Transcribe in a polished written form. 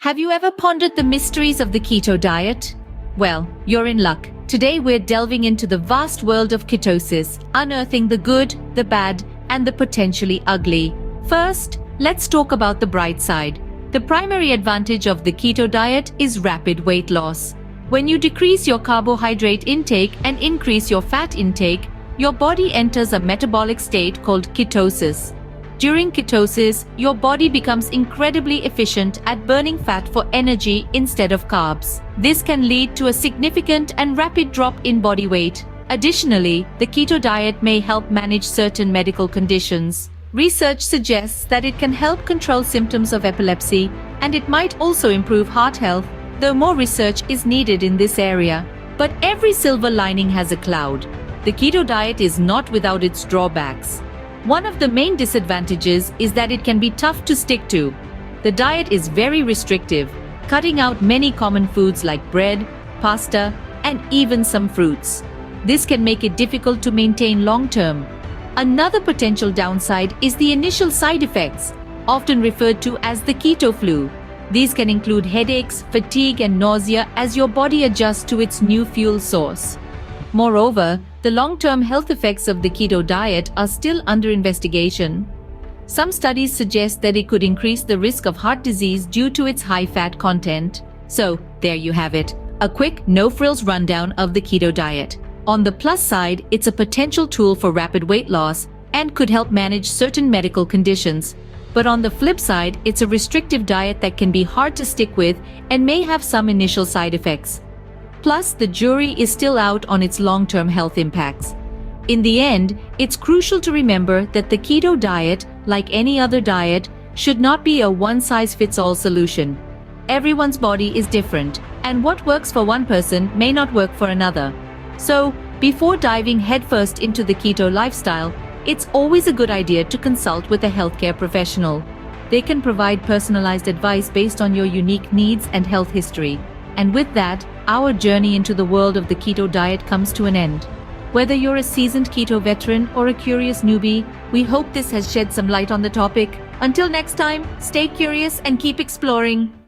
Have you ever pondered the mysteries of the keto diet? Well, you're in luck. Today we're delving into the vast world of ketosis, unearthing the good, the bad, and the potentially ugly. First, let's talk about the bright side. The primary advantage of the keto diet is rapid weight loss. When you decrease your carbohydrate intake and increase your fat intake, your body enters a metabolic state called ketosis. During ketosis, your body becomes incredibly efficient at burning fat for energy instead of carbs. This can lead to a significant and rapid drop in body weight. Additionally, the keto diet may help manage certain medical conditions. Research suggests that it can help control symptoms of epilepsy, and it might also improve heart health, though more research is needed in this area. But every silver lining has a cloud. The keto diet is not without its drawbacks. One of the main disadvantages is that it can be tough to stick to. The diet is very restrictive, cutting out many common foods like bread, pasta, and even some fruits. This can make it difficult to maintain long-term. Another potential downside is the initial side effects, often referred to as the keto flu. These can include headaches, fatigue, and nausea as your body adjusts to its new fuel source. Moreover, the long-term health effects of the keto diet are still under investigation. Some studies suggest that it could increase the risk of heart disease due to its high fat content. So, there you have it, a quick, no-frills rundown of the keto diet. On the plus side, it's a potential tool for rapid weight loss and could help manage certain medical conditions. But on the flip side, it's a restrictive diet that can be hard to stick with and may have some initial side effects. Plus, the jury is still out on its long-term health impacts. In the end, it's crucial to remember that the keto diet, like any other diet, should not be a one-size-fits-all solution. Everyone's body is different, and what works for one person may not work for another. So, before diving headfirst into the keto lifestyle, it's always a good idea to consult with a healthcare professional. They can provide personalized advice based on your unique needs and health history. And with that, our journey into the world of the keto diet comes to an end. Whether you're a seasoned keto veteran or a curious newbie, we hope this has shed some light on the topic. Until next time, stay curious and keep exploring.